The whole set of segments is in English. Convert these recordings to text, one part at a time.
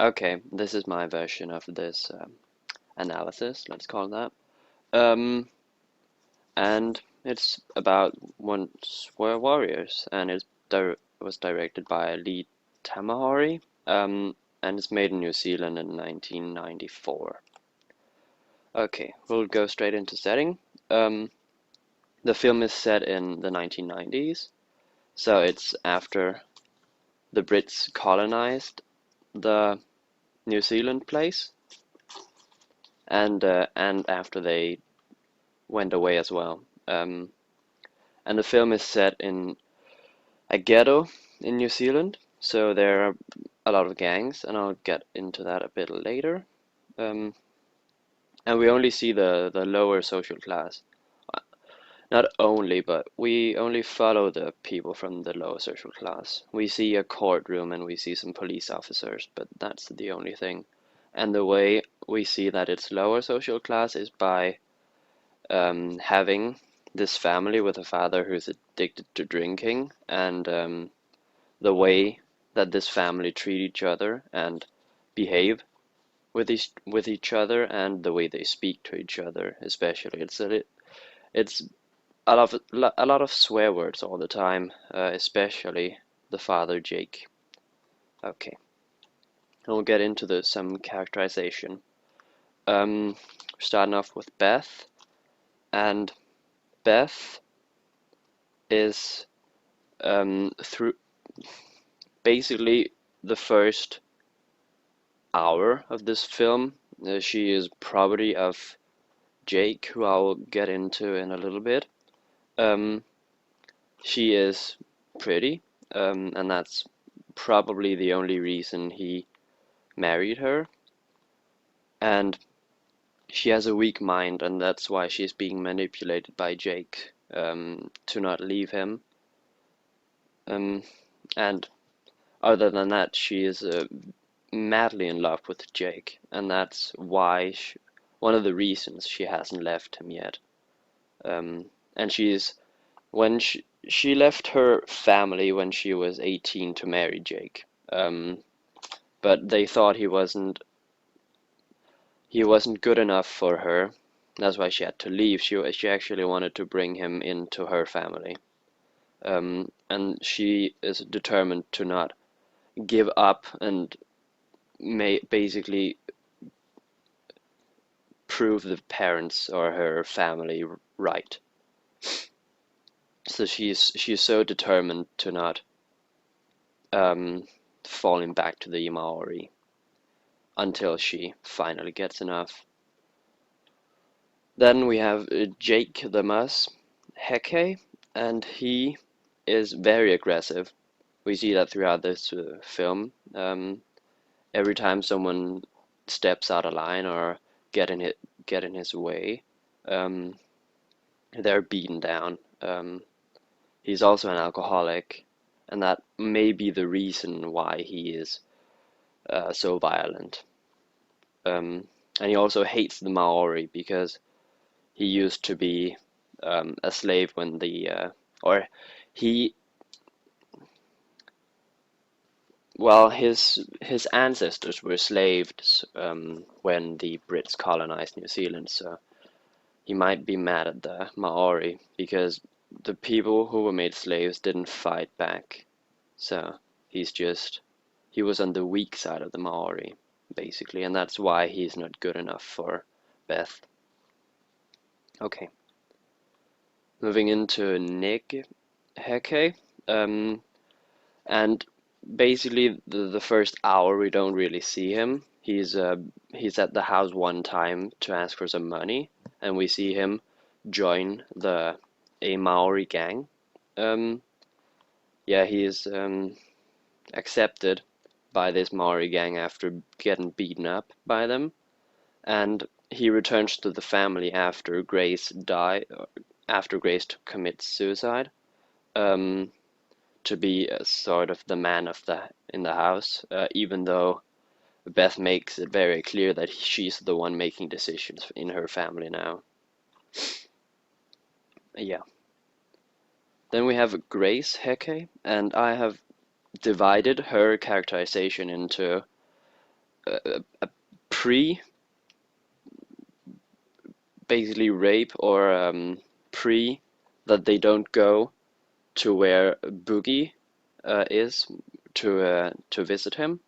Okay, this is my version of this analysis, let's call that. Um, and it's about once were warriors, and was directed by Lee Tamahori, and it's made in New Zealand in 1994. Okay, we'll go straight into setting. Um, the film is set in the 1990s, so it's after the Brits colonized the New Zealand place, and after they went away as well. And the film is set in a ghetto in New Zealand, so there are a lot of gangs, and I'll get into that a bit later. Um, and we only see the lower social class. Not only, but we only follow the people from the lower social class. We see a courtroom and we see some police officers, but that's the only thing. And the way we see that it's lower social class is by having this family with a father who's addicted to drinking, and the way that this family treat each other and behave with each other, and the way they speak to each other, especially. It's a lot of swear words all the time, especially the father Jake. Okay, and we'll get into some characterization. Um, Starting off with Beth, and Beth is through basically the first hour of this film. She is property of Jake, who I'll get into in a little bit. Um, she is pretty, and that's probably the only reason he married her. And she has a weak mind, and that's why she's being manipulated by Jake to not leave him. Um, and other than that, she is madly in love with Jake, and that's why one of the reasons she hasn't left him yet. And when she left her family when she was 18 to marry Jake. But they thought he wasn't good enough for her. That's why she had to leave. She actually wanted to bring him into her family. And she is determined to not give up and may basically prove the parents or her family right. So she's so determined to not um, falling back to the Maori until she finally gets enough. Then we have Jake the Mus Heke, and he is very aggressive. We see that throughout this film. Every time someone steps out of line or get in his way, um, they're beaten down. He's also an alcoholic, and that may be the reason why he is so violent. And he also hates the Maori because he used to be a slave when or he, well, his ancestors were slaves when the Brits colonized New Zealand, so he might be mad at the Maori because the people who were made slaves didn't fight back. So he was on the weak side of the Maori, basically, and that's why he's not good enough for Beth. Okay, moving into Nick Heke, and basically the first hour we don't really see him. He's at the house one time to ask for some money, and we see him join a Maori gang. Um, yeah, he is accepted by this Maori gang after getting beaten up by them, and he returns to the family after Grace commits suicide, um, to be sort of the man in the house, even though Beth makes it very clear that she's the one making decisions in her family now. Yeah. Then we have Grace Heke, and I have divided her characterization into a pre basically rape or pre that they don't go to where Boogie is to visit him.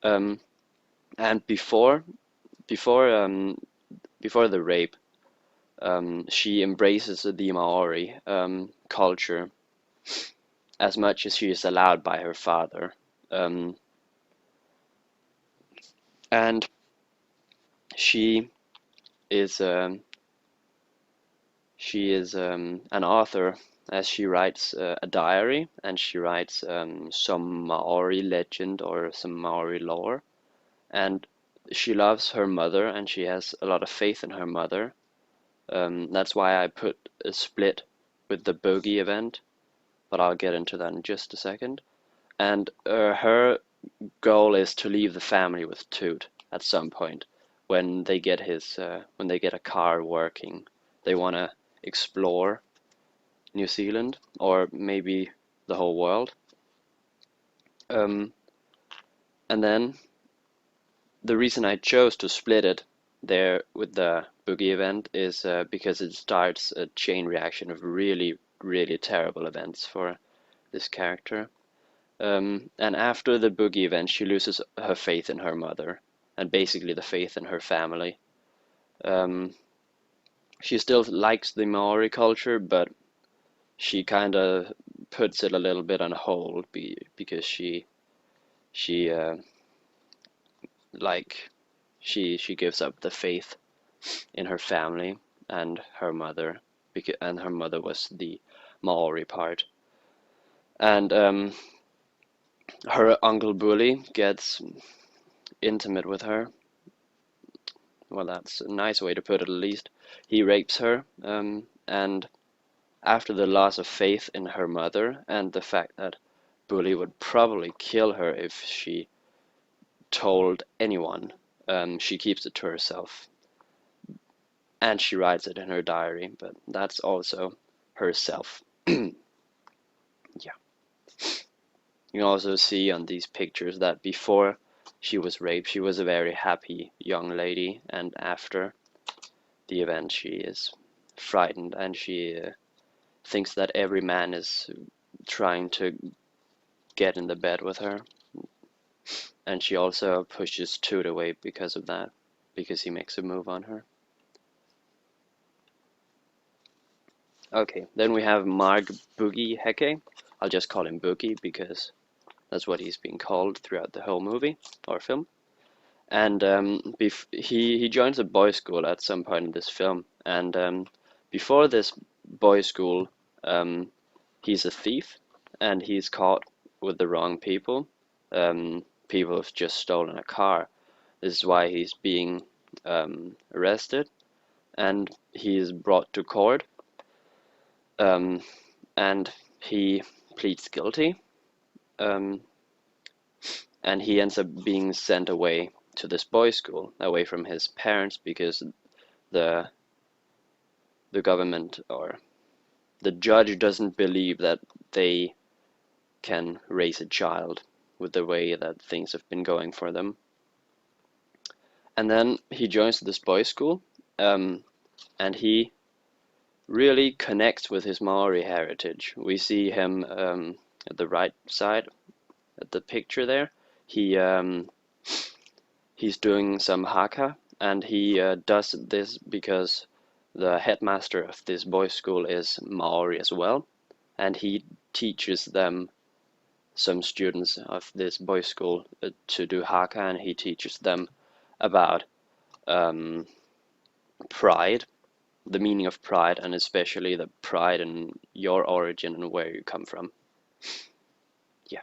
Um, and before before the rape, she embraces the Maori culture as much as she is allowed by her father. Um, and she is an author, as she writes a diary, and she writes some Maori legend or some Maori lore. And she loves her mother, and she has a lot of faith in her mother. That's why I put a split with the bogey event, but I'll get into that in just a second. And her goal is to leave the family with Toot at some point when they get when they get a car working. They want to explore New Zealand or maybe the whole world. Um, and then the reason I chose to split it there with the boogie event is because it starts a chain reaction of really, really terrible events for this character. And after the boogie event, she loses her faith in her mother and basically the faith in her family. Um, she still likes the Maori culture, but she kind of puts it a little bit on hold because she like she gives up the faith in her family and her mother, and her mother was the Maori part. And her uncle Bully gets intimate with her. Well, that's a nice way to put it, at least. He rapes her, and after the loss of faith in her mother and the fact that Bully would probably kill her if she told anyone, she keeps it to herself. And she writes it in her diary, but that's also herself. Yeah. You can also see on these pictures that before she was raped, she was a very happy young lady, and after the event, she is frightened and she thinks that every man is trying to get in the bed with her. And she also pushes Toot away because of that, because he makes a move on her. Okay, then we have Marg Boogie Heke. I'll just call him Boogie because that's what he's being called throughout the whole movie or film. And he joins a boys' school at some point in this film. And before this boys' school, he's a thief, and he's caught with the wrong people. People have just stolen a car. This is why he's being arrested, and he is brought to court. And he pleads guilty. Um, and he ends up being sent away to this boys' school, away from his parents, because the the government or the judge doesn't believe that they can raise a child with the way that things have been going for them. And then he joins this boys' school, and he really connects with his Maori heritage. We see him at the right side at the picture there. He's doing some haka, and he does this because the headmaster of this boys' school is Maori as well, and he teaches them, some students of this boys' school, to do haka, and he teaches them about pride, the meaning of pride, and especially the pride in your origin and where you come from. Yeah.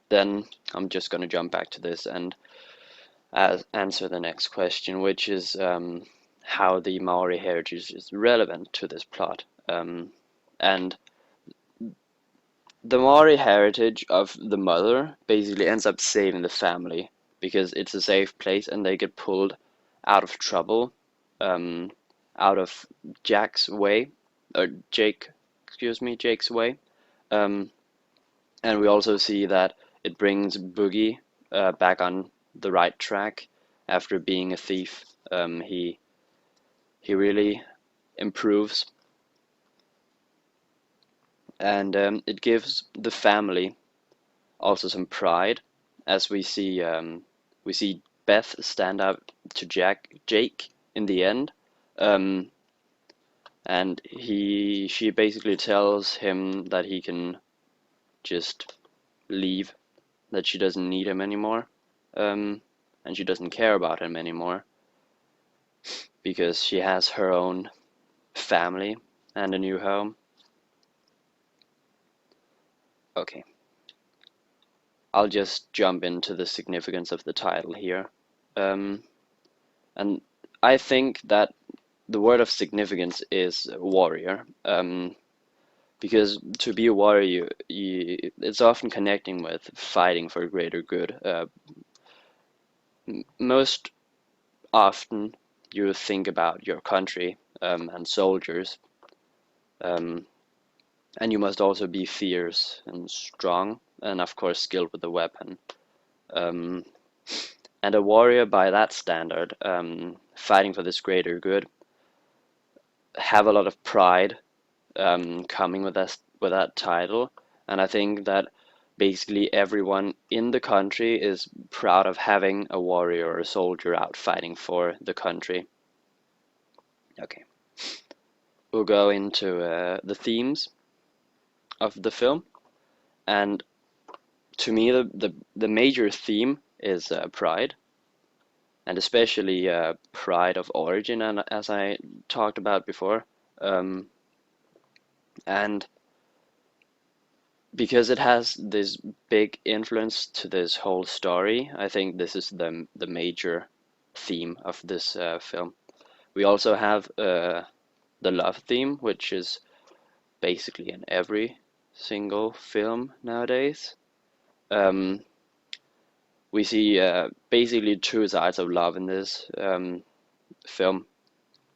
Then I'm just going to jump back to this and answer the next question, which is how the Maori heritage is relevant to this plot. And the Maori heritage of the mother basically ends up saving the family because it's a safe place and they get pulled out of trouble, out of Jack's way, or Jake's way. And we also see that it brings Boogie back on the right track after being a thief. He really improves, and it gives the family also some pride, as we see Beth stand up to Jake in the end, um, and she basically tells him that he can just leave, that she doesn't need him anymore, and she doesn't care about him anymore because she has her own family and a new home. Okay, I'll just jump into the significance of the title here. Um, and I think that the word of significance is warrior, because to be a warrior, it's often connecting with fighting for a greater good. Most often, you think about your country and soldiers, um, and you must also be fierce and strong, and of course skilled with the weapon. Um, and a warrior, by that standard, fighting for this greater good, have a lot of pride coming with that title, and I think that basically everyone in the country is proud of having a warrior or a soldier out fighting for the country. Okay, we'll go into the themes of the film, and to me, the major theme is pride, and especially pride of origin, and as I talked about before, um, and because it has this big influence to this whole story, I think this is the major theme of this film. We also have the love theme, which is basically in every single film nowadays. Um, we see basically two sides of love in this film.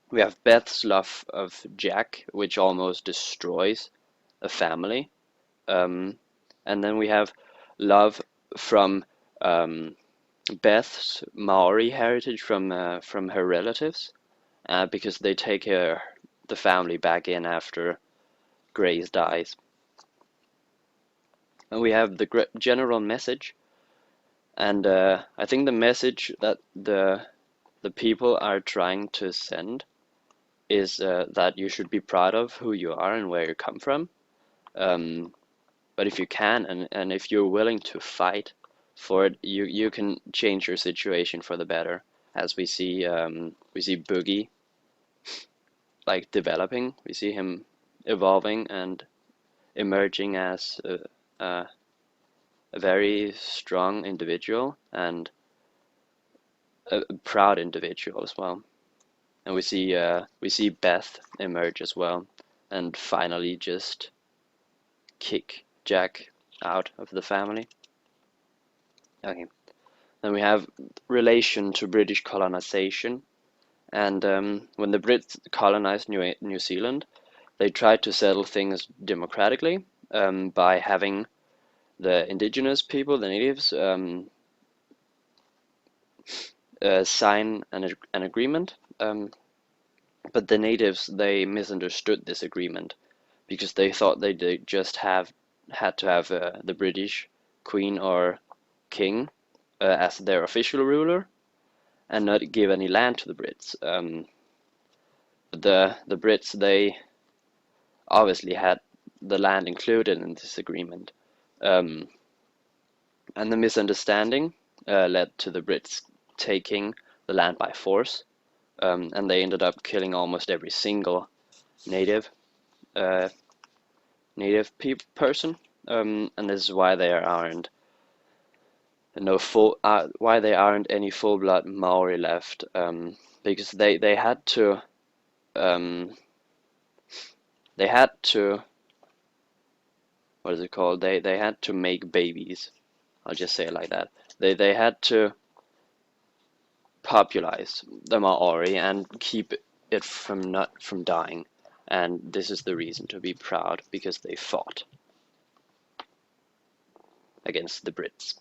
We have Beth's love of Jack, which almost destroys a family. Um, and then we have love from um, Beth's Maori heritage from her relatives, because they take the family back in after Grace dies. And we have the general message, and I think the message that the people are trying to send is that you should be proud of who you are and where you come from. Um, but if you can, and if you're willing to fight for it, you can change your situation for the better. As we see Boogie like developing, we see him evolving and emerging as a very strong individual and a proud individual as well. And we see Beth emerge as well, and finally just kick Jack out of the family. Okay. Then we have relation to British colonization, and when the Brits colonized New Zealand, they tried to settle things democratically by having the indigenous people, the natives, sign an agreement. But the natives, they misunderstood this agreement because they thought they just had to have the British Queen or King as their official ruler and not give any land to the Brits. But the Brits, they obviously had the land included in this agreement, um, and the misunderstanding led to the Brits taking the land by force, and they ended up killing almost every single native uh, person, and this is why there aren't no full why there aren't any full-blood Maori left, because they had to um, they had to what is it called? They had to make babies. I'll just say it like that. They had to popularize the Maori and keep it from not from dying. And this is the reason to be proud, because they fought against the Brits.